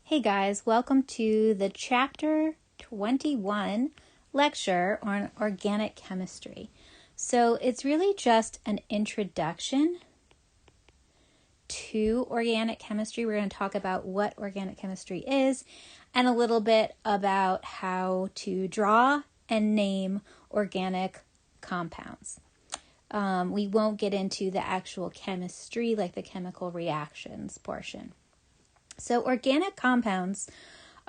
Hey guys, welcome to the Chapter 21 lecture on organic chemistry. So it's really just an introduction to organic chemistry. We're going to talk about what organic chemistry is and a little bit about how to draw and name organic compounds. We won't get into the actual chemistry, like the chemical reactions portion. So organic compounds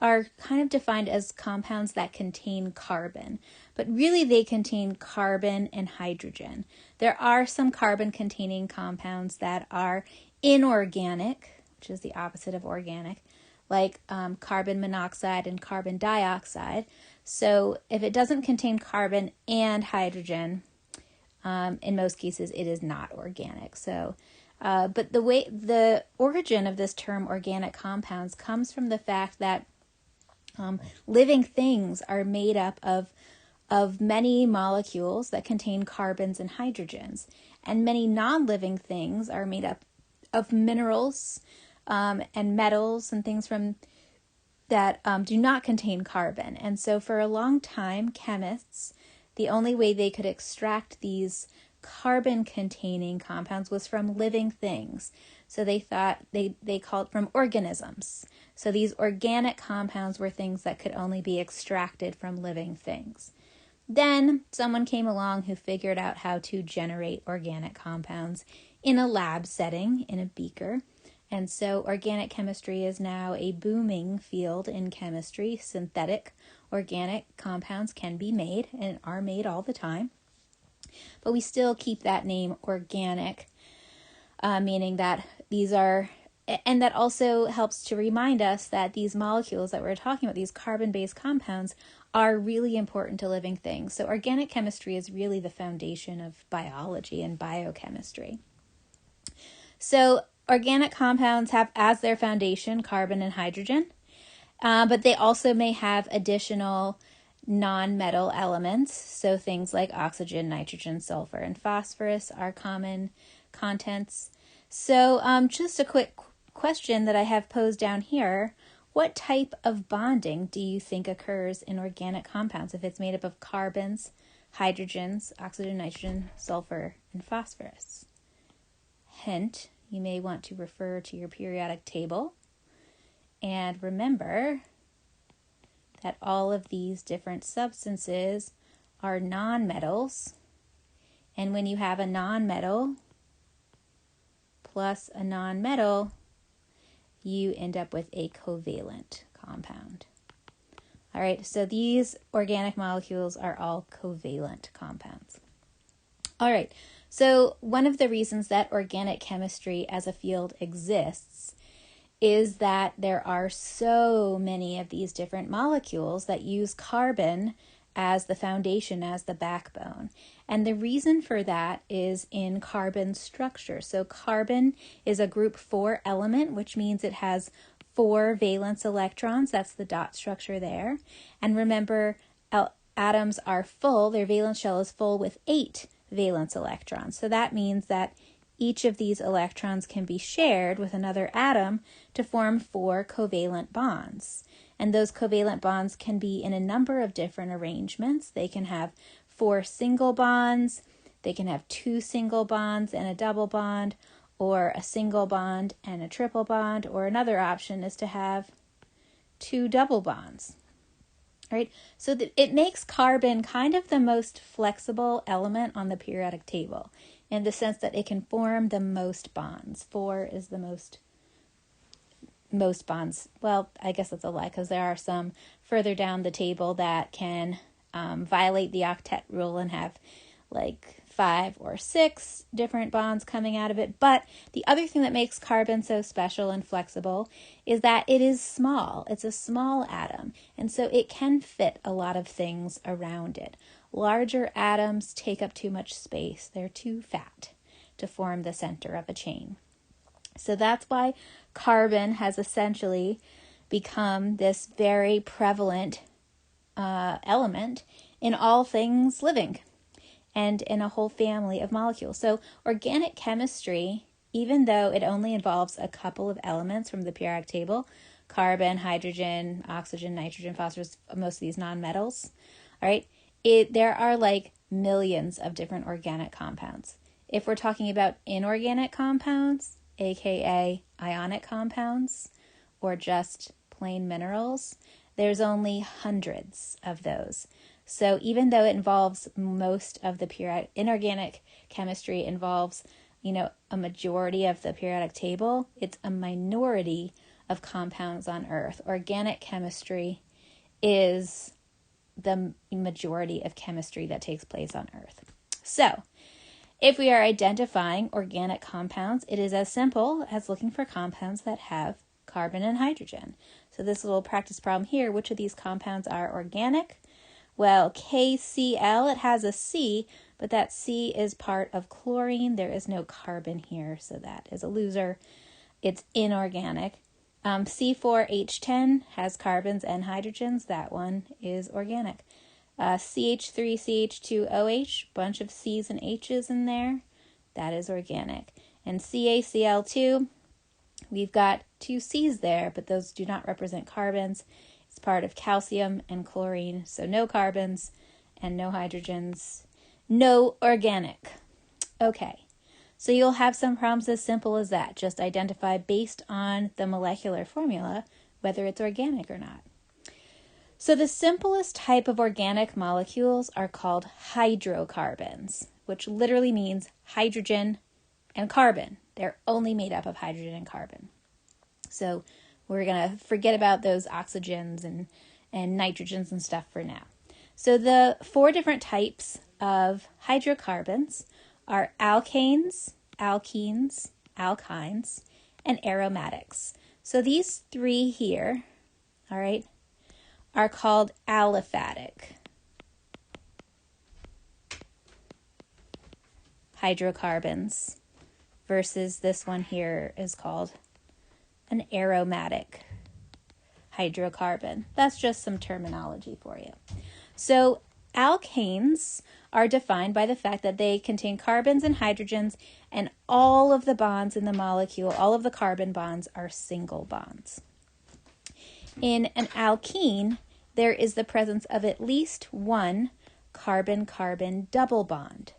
are kind of defined as compounds that contain carbon, but really they contain carbon and hydrogen. There are some carbon-containing compounds that are inorganic, which is the opposite of organic, like carbon monoxide and carbon dioxide. So if it doesn't contain carbon and hydrogen, in most cases it is not organic. But the origin of this term organic compounds comes from the fact that living things are made up of many molecules that contain carbons and hydrogens, and many non-living things are made up of minerals and metals and things that do not contain carbon. And so for a long time, chemists, the only way they could extract these carbon-containing compounds was from living things. So they thought they called from organisms. So these organic compounds were things that could only be extracted from living things. Then someone came along who figured out how to generate organic compounds in a lab setting, in a beaker. And so organic chemistry is now a booming field in chemistry. Synthetic organic compounds can be made and are made all the time. But we still keep that name organic, meaning that these are, and that also helps to remind us that these molecules that we're talking about, these carbon-based compounds, are really important to living things. So organic chemistry is really the foundation of biology and biochemistry. So organic compounds have as their foundation carbon and hydrogen, but they also may have additional non-metal elements, so things like oxygen, nitrogen, sulfur, and phosphorus are common contents. So just a quick question that I have posed down here: what type of bonding do you think occurs in organic compounds if it's made up of carbons, hydrogens, oxygen, nitrogen, sulfur, and phosphorus? Hint, you may want to refer to your periodic table and remember that all of these different substances are nonmetals. And when you have a nonmetal plus a nonmetal, you end up with a covalent compound. All right, so these organic molecules are all covalent compounds. All right, so one of the reasons that organic chemistry as a field exists is that there are so many of these different molecules that use carbon as the foundation, as the backbone. And the reason for that is in carbon structure. So carbon is a group 4 element, which means it has 4 valence electrons. That's the dot structure there. And remember, atoms are full. Their valence shell is full with 8 valence electrons. So that means that each of these electrons can be shared with another atom to form 4 covalent bonds. And those covalent bonds can be in a number of different arrangements. They can have 4 single bonds, they can have 2 single bonds and a double bond, or a single bond and a triple bond, or another option is to have 2 double bonds. All right, so it makes carbon kind of the most flexible element on the periodic table, in the sense that it can form the most bonds. 4 is the most bonds. Well, I guess that's a lie, because there are some further down the table that can violate the octet rule and have like 5 or 6 different bonds coming out of it. But the other thing that makes carbon so special and flexible is that it is small. It's a small atom, and so it can fit a lot of things around it. Larger atoms take up too much space. They're too fat to form the center of a chain. So that's why carbon has essentially become this very prevalent element in all things living and in a whole family of molecules. So organic chemistry, even though it only involves a couple of elements from the periodic table, carbon, hydrogen, oxygen, nitrogen, phosphorus, most of these nonmetals, all right, there are like millions of different organic compounds. If we're talking about inorganic compounds, aka ionic compounds, or just plain minerals, there's only hundreds of those. So even though it involves most of the periodic, inorganic chemistry involves, a majority of the periodic table, it's a minority of compounds on Earth. Organic chemistry is the majority of chemistry that takes place on Earth. So, if we are identifying organic compounds, it is as simple as looking for compounds that have carbon and hydrogen. So this little practice problem here, which of these compounds are organic? Well, KCl, it has a C, but that C is part of chlorine. There is no carbon here, so that is a loser. It's inorganic. C4H10 has carbons and hydrogens. That one is organic. CH3CH2OH, bunch of C's and H's in there. That is organic. And CaCl2, we've got two C's there, but those do not represent carbons. It's part of calcium and chlorine, so no carbons and no hydrogens. No organic. Okay. So you'll have some problems as simple as that. Just identify based on the molecular formula whether it's organic or not. So the simplest type of organic molecules are called hydrocarbons, which literally means hydrogen and carbon. They're only made up of hydrogen and carbon. So we're going to forget about those oxygens and nitrogens and stuff for now. So the 4 different types of hydrocarbons are alkanes, alkenes, alkynes, and aromatics. So these 3 here, all right, are called aliphatic hydrocarbons versus this one here is called an aromatic hydrocarbon. That's just some terminology for you. So alkanes are defined by the fact that they contain carbons and hydrogens, and all of the bonds in the molecule, all of the carbon bonds are single bonds. In an alkene, there is the presence of at least one carbon-carbon double bond.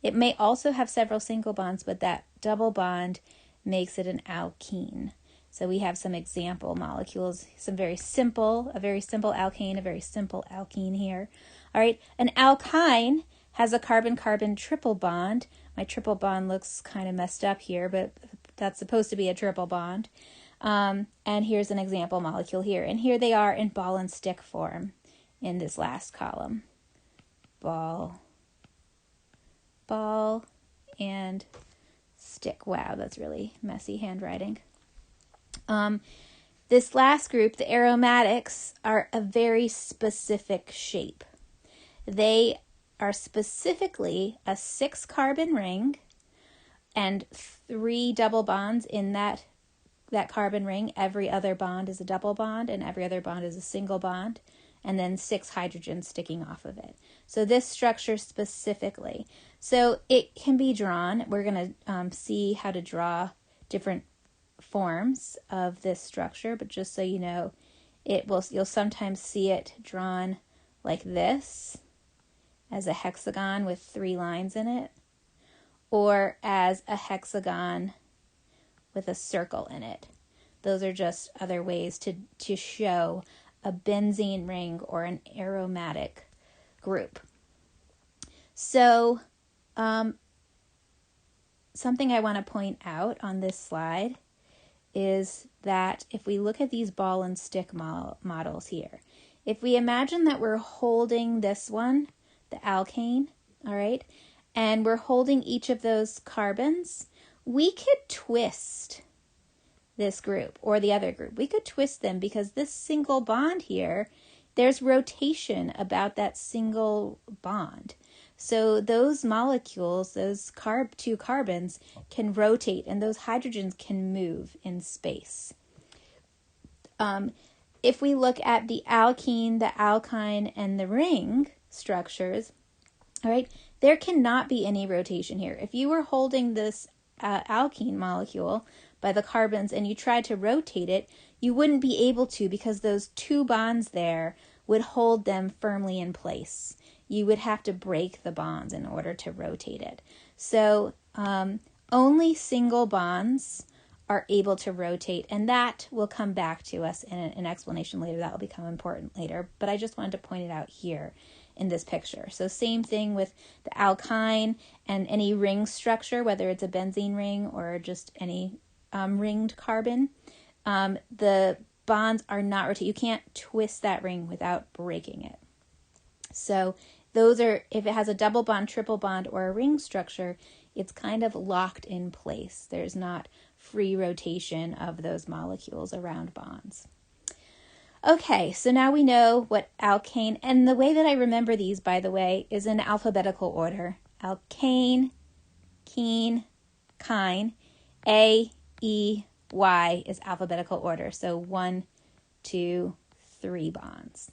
It may also have several single bonds, but that double bond makes it an alkene. So we have some example molecules, a very simple alkane, a very simple alkene here. All right, an alkyne has a carbon-carbon triple bond. My triple bond looks kind of messed up here, but that's supposed to be a triple bond. And here's an example molecule here. And here they are in ball and stick form in this last column. Ball, and stick. Wow, that's really messy handwriting. This last group, the aromatics, are a very specific shape. They are specifically a 6-carbon ring and 3 double bonds in that carbon ring. Every other bond is a double bond and every other bond is a single bond, and then 6 hydrogens sticking off of it. So this structure specifically. So it can be drawn. We're going to see how to draw different forms of this structure, but just so you know, you'll sometimes see it drawn like this, as a hexagon with 3 lines in it, or as a hexagon with a circle in it. Those are just other ways to show a benzene ring or an aromatic group. So something I want to point out on this slide is that if we look at these ball and stick models here, if we imagine that we're holding this one, the alkane, all right, and we're holding each of those carbons, we could twist this group or the other group. We could twist them because this single bond here, there's rotation about that single bond. So those molecules, those 2 carbons, can rotate and those hydrogens can move in space. If we look at the alkene, the alkyne, and the ring structures, all right, there cannot be any rotation here. If you were holding this alkene molecule by the carbons and you tried to rotate it, you wouldn't be able to because those two bonds there would hold them firmly in place. You would have to break the bonds in order to rotate it. So only single bonds are able to rotate, and that will come back to us in an explanation later. That will become important later, but I just wanted to point it out here in this picture. So same thing with the alkyne and any ring structure, whether it's a benzene ring or just any ringed carbon. The bonds are not rotated. You can't twist that ring without breaking it. So those are, if it has a double bond, triple bond, or a ring structure, it's kind of locked in place. There's not free rotation of those molecules around bonds. Okay, so now we know what alkane, and the way that I remember these, by the way, is in alphabetical order. Alkane, kene, kyne, A, E, Y is alphabetical order. So 1, 2, 3 bonds.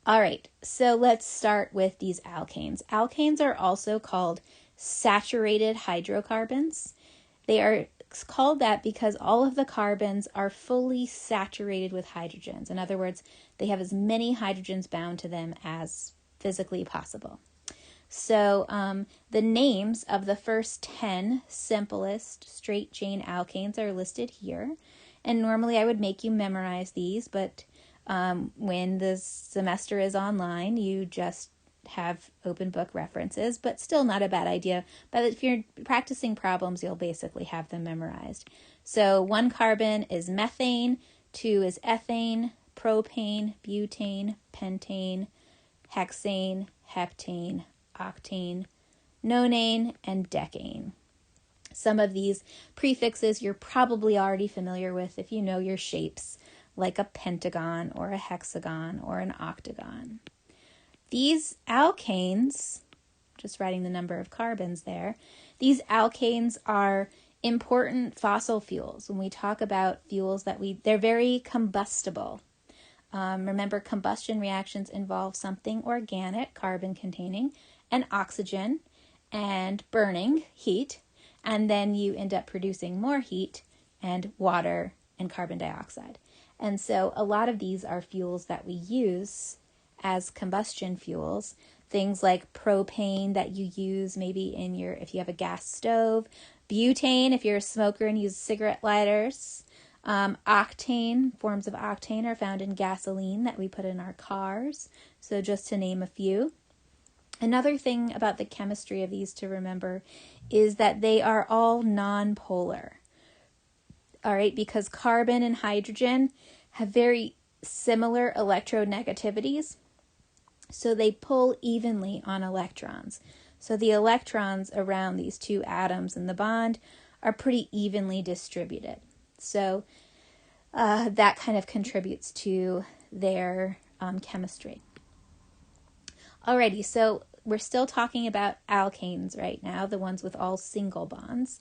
All right, so let's start with these alkanes. Alkanes are also called saturated hydrocarbons. They are called that because all of the carbons are fully saturated with hydrogens. In other words, they have as many hydrogens bound to them as physically possible. So the names of the first 10 simplest straight chain alkanes are listed here. And normally I would make you memorize these, but when the semester is online, you just have open book references, but still not a bad idea. But if you're practicing problems, you'll basically have them memorized. So 1 carbon is methane, 2 is ethane, propane, butane, pentane, hexane, heptane, octane, nonane, and decane. Some of these prefixes you're probably already familiar with if you know your shapes, like a pentagon or a hexagon or an octagon. These alkanes, just writing the number of carbons there, these alkanes are important fossil fuels. When we talk about fuels they're very combustible. Remember, combustion reactions involve something organic, carbon containing, and oxygen, and burning, heat, and then you end up producing more heat and water and carbon dioxide. And so a lot of these are fuels that we use as combustion fuels. Things like propane that you use maybe if you have a gas stove, butane if you're a smoker and use cigarette lighters, octane, forms of octane are found in gasoline that we put in our cars. So just to name a few. Another thing about the chemistry of these to remember is that they are all nonpolar. All right, because carbon and hydrogen have very similar electronegativities, so they pull evenly on electrons. So the electrons around these two atoms in the bond are pretty evenly distributed. So that kind of contributes to their chemistry. Alrighty, so we're still talking about alkanes right now, the ones with all single bonds.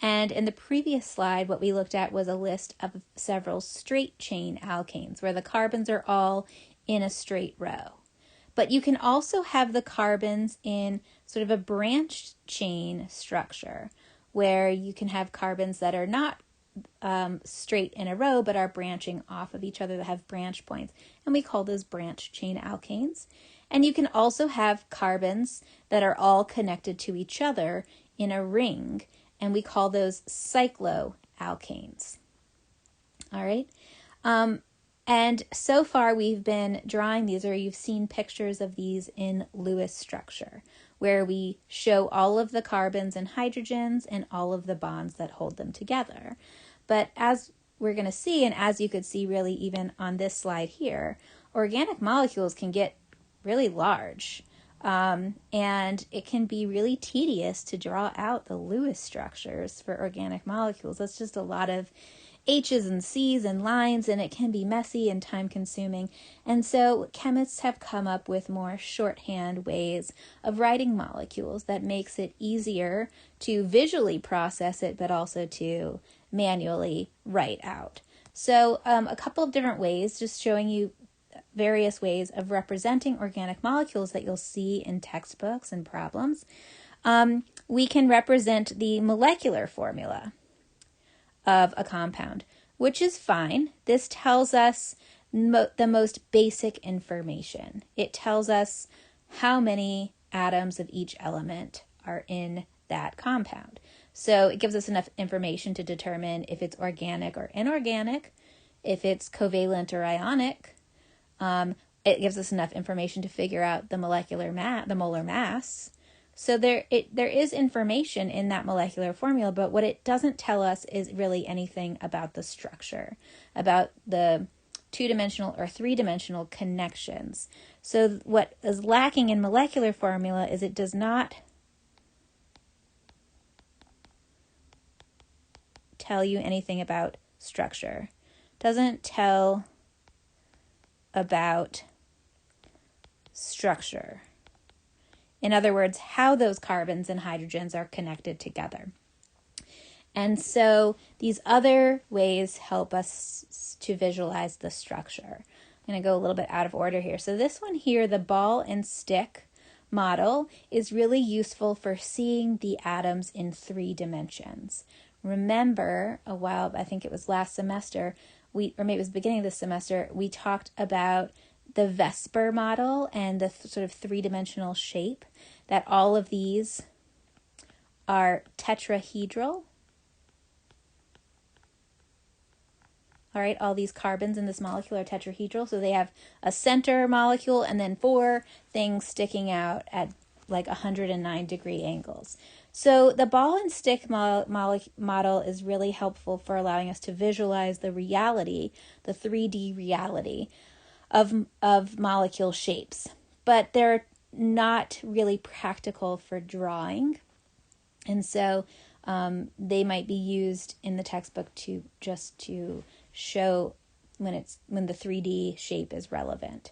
And in the previous slide, what we looked at was a list of several straight chain alkanes, where the carbons are all in a straight row. But you can also have the carbons in sort of a branched chain structure, where you can have carbons that are not straight in a row, but are branching off of each other, that have branch points. And we call those branched chain alkanes. And you can also have carbons that are all connected to each other in a ring, and we call those cycloalkanes. All right. And so far we've been drawing these, or you've seen pictures of these in Lewis structure, where we show all of the carbons and hydrogens and all of the bonds that hold them together. But as we're going to see, and as you could see really even on this slide here, organic molecules can get really large. And it can be really tedious to draw out the Lewis structures for organic molecules. That's just a lot of H's and C's and lines, and it can be messy and time consuming. And so chemists have come up with more shorthand ways of writing molecules that makes it easier to visually process it, but also to manually write out. So a couple of different ways, just showing you various ways of representing organic molecules that you'll see in textbooks and problems. we can represent the molecular formula of a compound, which is fine. This tells us the most basic information. It tells us how many atoms of each element are in that compound. So it gives us enough information to determine if it's organic or inorganic, if it's covalent or ionic. It gives us enough information to figure out the molar mass. So there is information in that molecular formula, but what it doesn't tell us is really anything about the structure, about the two-dimensional or three-dimensional connections. So what is lacking in molecular formula is it does not tell you anything about structure. Doesn't tell about structure. In other words, how those carbons and hydrogens are connected together. And so these other ways help us to visualize the structure. I'm going to go a little bit out of order here. So this one here, the ball and stick model, is really useful for seeing the atoms in 3 dimensions. Remember, I think it was last semester, or maybe it was the beginning of this semester, we talked about the Vesper model and the sort of 3-dimensional shape, that all of these are tetrahedral. All right, all these carbons in this molecule are tetrahedral, so they have a center molecule and then 4 things sticking out at like 109-degree angles. So the ball and stick model is really helpful for allowing us to visualize the reality, the 3D reality of molecule shapes. But they're not really practical for drawing. And so they might be used in the textbook to show when the 3D shape is relevant.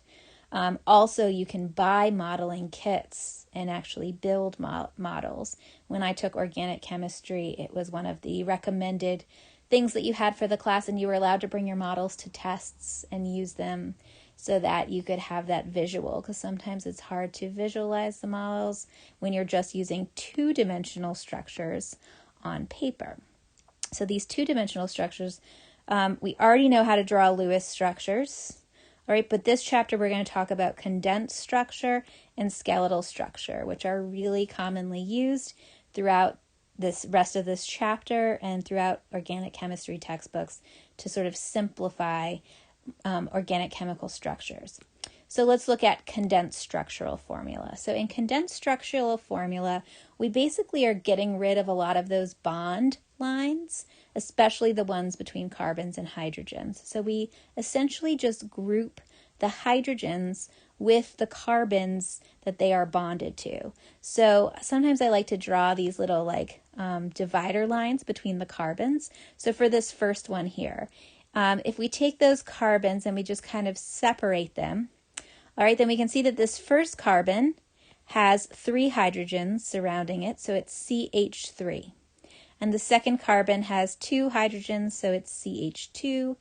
Also, you can buy modeling kits and actually build models. When I took organic chemistry, it was one of the recommended things that you had for the class, and you were allowed to bring your models to tests and use them so that you could have that visual, because sometimes it's hard to visualize the models when you're just using 2-dimensional structures on paper. So these 2-dimensional structures, we already know how to draw Lewis structures. All right, but this chapter we're going to talk about condensed structure and skeletal structure, which are really commonly used throughout this rest of this chapter and throughout organic chemistry textbooks to sort of simplify organic chemical structures. So let's look at condensed structural formula. So in condensed structural formula, we basically are getting rid of a lot of those bond lines, especially the ones between carbons and hydrogens. So we essentially just group the hydrogens with the carbons that they are bonded to. So sometimes I like to draw these little divider lines between the carbons. So for this first one here, if we take those carbons and we just kind of separate them, all right, then we can see that this first carbon has 3 hydrogens surrounding it, so it's CH3. And the second carbon has 2 hydrogens, so it's CH2.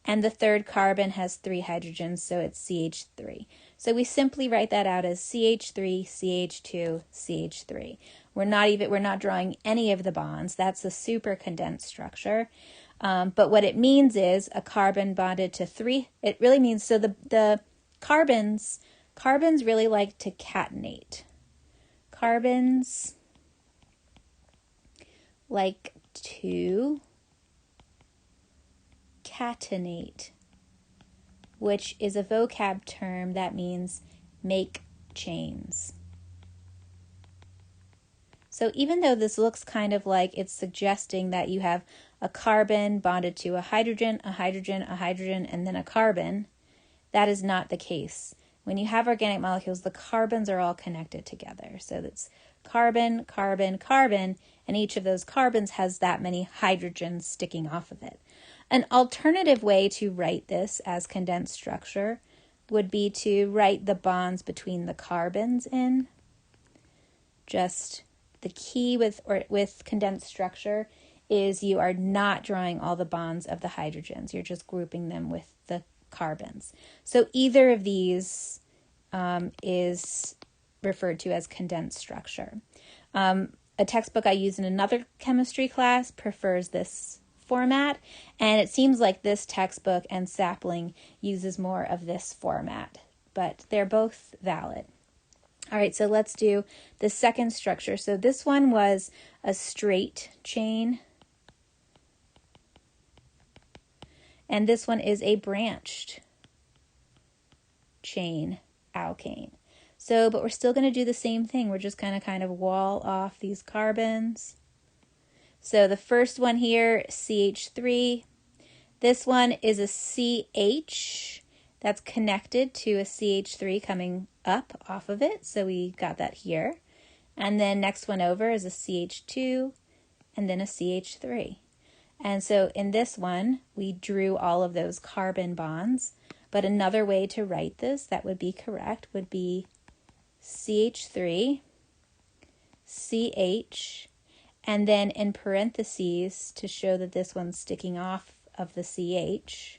And the third carbon has 3 hydrogens, so it's CH3. So we simply write that out as CH3, CH2, CH3. We're not drawing any of the bonds. That's a super condensed structure. But what it means is a carbon bonded to 3. It really means, so the carbons really like to catenate. Carbons like to catenate, which is a vocab term that means make chains. So even though this looks kind of like it's suggesting that you have a carbon bonded to a hydrogen, a hydrogen, a hydrogen, and then a carbon, that is not the case. When you have organic molecules, the carbons are all connected together. So that's carbon, carbon, carbon, and each of those carbons has that many hydrogens sticking off of it. An alternative way to write this as condensed structure would be to write the bonds between the carbons in. Just the key with condensed structure is you are not drawing all the bonds of the hydrogens. You're just grouping them with the carbons. So either of these is referred to as condensed structure. a textbook I use in another chemistry class prefers this format, and it seems like this textbook and Sapling uses more of this format, but they're both valid. All right, so let's do the second structure. So this one was a straight chain, and this one is a branched chain alkane. So, but we're still going to do the same thing. We're just going to kind of wall off these carbons. So the first one here, CH3. This one is a CH that's connected to a CH3 coming up off of it. So we got that here. And then next one over is a CH2 and then a CH3. And so in this one, we drew all of those carbon bonds. But another way to write this that would be correct would be CH3, CH, and then in parentheses to show that this one's sticking off of the CH,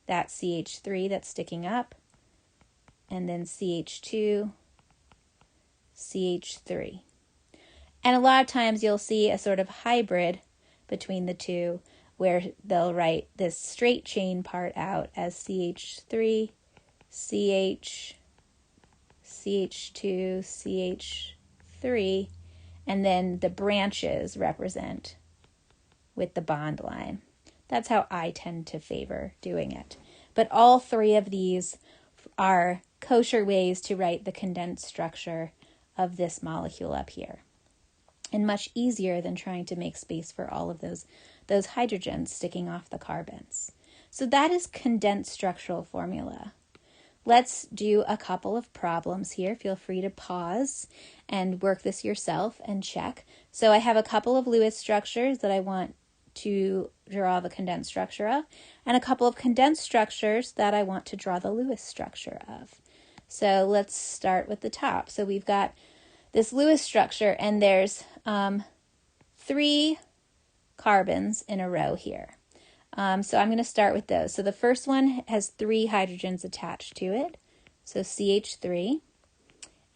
that CH3 that's sticking up, and then CH2, CH3. And a lot of times you'll see a sort of hybrid between the two where they'll write this straight chain part out as CH3, CH, CH2, CH3, and then the branches represent with the bond line. That's how I tend to favor doing it. But all three of these are kosher ways to write the condensed structure of this molecule up here. And much easier than trying to make space for all of those hydrogens sticking off the carbons. So that is condensed structural formula. Let's do a couple of problems here. Feel free to pause and work this yourself and check. So I have a couple of Lewis structures that I want to draw the condensed structure of, and a couple of condensed structures that I want to draw the Lewis structure of. So let's start with the top. So we've got this Lewis structure, and there's 3 carbons in a row here. So I'm going to start with those. So the first one has 3 hydrogens attached to it, so CH3.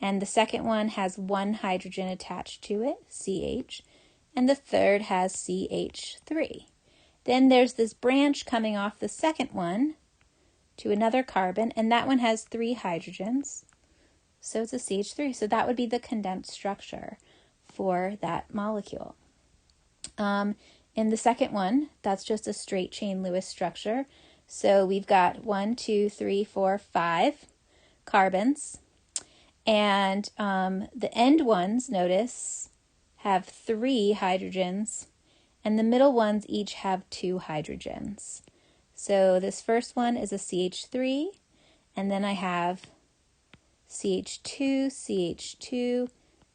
And the second one has 1 hydrogen attached to it, CH. And the third has CH3. Then there's this branch coming off the second one to another carbon, and that one has 3 hydrogens. So it's a CH3. So that would be the condensed structure for that molecule. In the second one, that's just a straight chain Lewis structure. So we've got 1, 2, 3, 4, 5 carbons. And the end ones, notice, have 3 hydrogens. And the middle ones each have 2 hydrogens. So this first one is a CH3. And then I have CH2, CH2,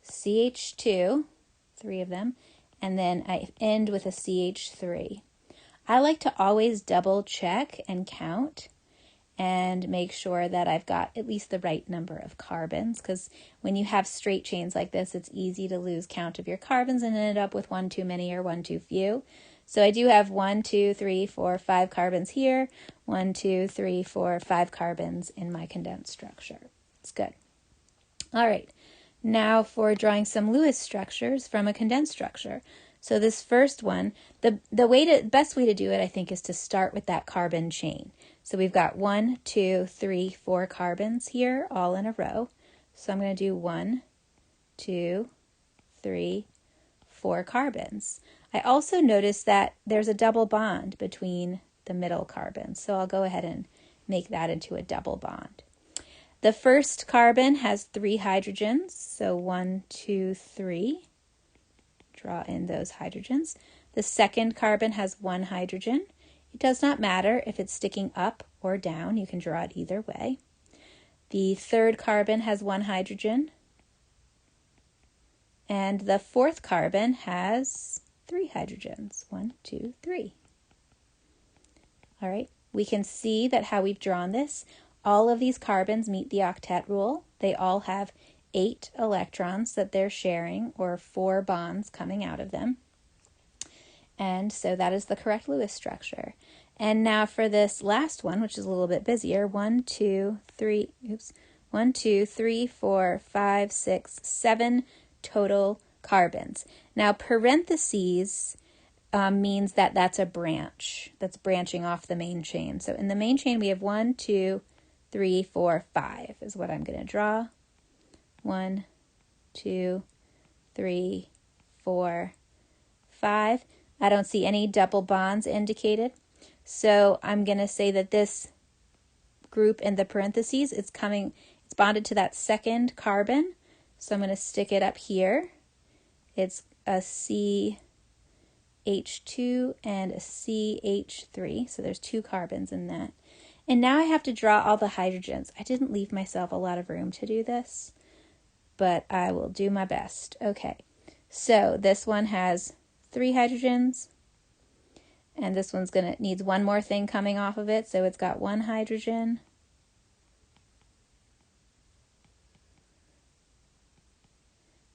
CH2, 3 of them. And then I end with a CH3. I like to always double check and count and make sure that I've got at least the right number of carbons, because when you have straight chains like this, it's easy to lose count of your carbons and end up with 1 too many or 1 too few. So I do have 1, 2, 3, 4, 5 carbons here, 1, 2, 3, 4, 5 carbons in my condensed structure. It's good. All right. Now for drawing some Lewis structures from a condensed structure. So this first one, the best way to do it, I think, is to start with that carbon chain. So we've got 1, 2, 3, 4 carbons here, all in a row. So I'm going to do 1, 2, 3, 4 carbons. I also notice that there's a double bond between the middle carbons. So I'll go ahead and make that into a double bond. The first carbon has 3 hydrogens, so 1, 2, 3. Draw in those hydrogens. The second carbon has 1 hydrogen. It does not matter if it's sticking up or down. You can draw it either way. The third carbon has 1 hydrogen. And the fourth carbon has 3 hydrogens. 1, 2, 3. All right, we can see that how we've drawn this, all of these carbons meet the octet rule. They all have 8 electrons that they're sharing, or 4 bonds coming out of them. And so that is the correct Lewis structure. And now for this last one, which is a little bit busier, 1, 2, 3, 4, 5, 6, 7 total carbons. Now, parentheses means that that's a branch that's branching off the main chain. So in the main chain, we have 1, 2, 3, 4, 5 is what I'm going to draw. 1, 2, 3, 4, 5. I don't see any double bonds indicated. So I'm going to say that this group in the parentheses, it's bonded to that second carbon. So I'm going to stick it up here. It's a CH2 and a CH3. So there's 2 carbons in that. And now I have to draw all the hydrogens. I didn't leave myself a lot of room to do this, but I will do my best. Okay, so this one has 3 hydrogens, and this one's needs one more thing coming off of it, so it's got 1 hydrogen.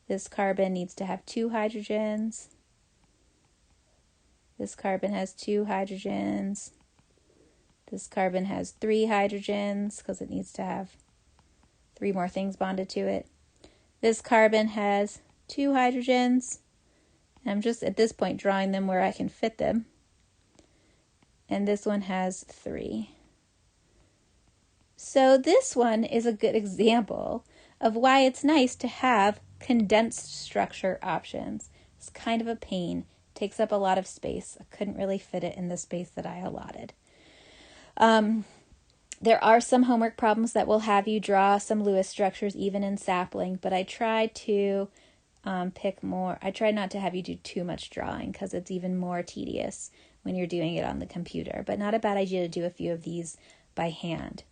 This carbon needs to have 2 hydrogens. This carbon has 2 hydrogens. This carbon has 3 hydrogens because it needs to have 3 more things bonded to it. This carbon has 2 hydrogens. I'm just at this point drawing them where I can fit them. And this one has 3. So this one is a good example of why it's nice to have condensed structure options. It's kind of a pain. It takes up a lot of space. I couldn't really fit it in the space that I allotted. There are some homework problems that will have you draw some Lewis structures even in sapling, but I try to pick more. I try not to have you do too much drawing because it's even more tedious when you're doing it on the computer, but not a bad idea to do a few of these by hand.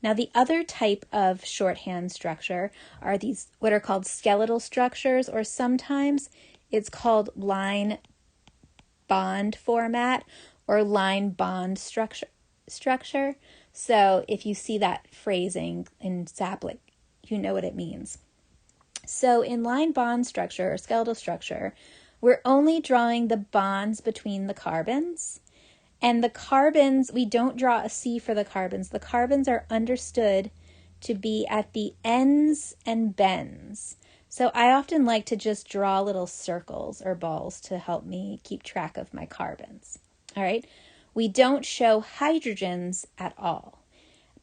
Now, the other type of shorthand structure are these what are called skeletal structures, or sometimes it's called line bond format or line bond structure. So if you see that phrasing in sapling, you know what it means. So in line bond structure or skeletal structure, we're only drawing the bonds between the carbons. And the carbons, we don't draw a C for the carbons. The carbons are understood to be at the ends and bends. So I often like to just draw little circles or balls to help me keep track of my carbons. All right. We don't show hydrogens at all,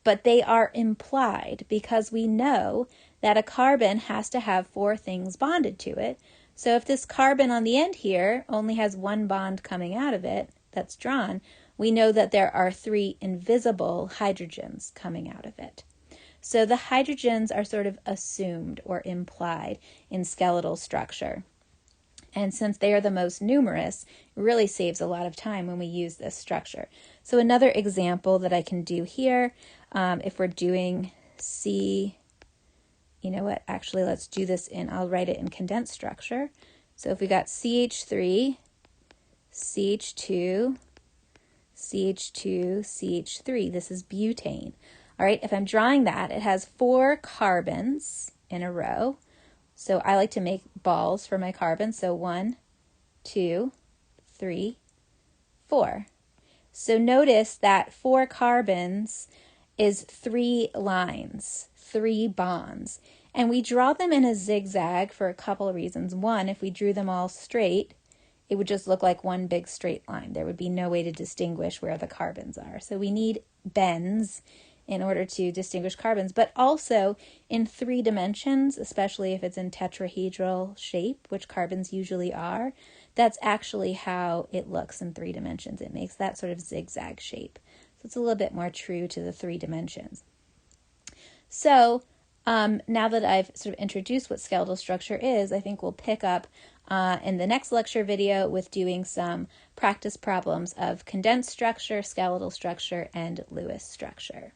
but they are implied because we know that a carbon has to have 4 things bonded to it. So if this carbon on the end here only has 1 bond coming out of it that's drawn, we know that there are 3 invisible hydrogens coming out of it. So the hydrogens are sort of assumed or implied in skeletal structure. And since they are the most numerous, it really saves a lot of time when we use this structure. So another example that I can do here, if we're doing C, you know what, actually let's do this I'll write it in condensed structure. So if we got CH3, CH2, CH2, CH3, this is butane. All right, if I'm drawing that, it has 4 carbons in a row. So I like to make balls for my carbons. So 1, 2, 3, 4. So notice that 4 carbons is 3 lines, 3 bonds. And we draw them in a zigzag for a couple of reasons. One, if we drew them all straight, it would just look like one big straight line. There would be no way to distinguish where the carbons are. So we need bends in order to distinguish carbons, but also in 3 dimensions, especially if it's in tetrahedral shape, which carbons usually are, that's actually how it looks in 3 dimensions. It makes that sort of zigzag shape. So it's a little bit more true to the 3 dimensions. So now that I've sort of introduced what skeletal structure is, I think we'll pick up in the next lecture video with doing some practice problems of condensed structure, skeletal structure, and Lewis structure.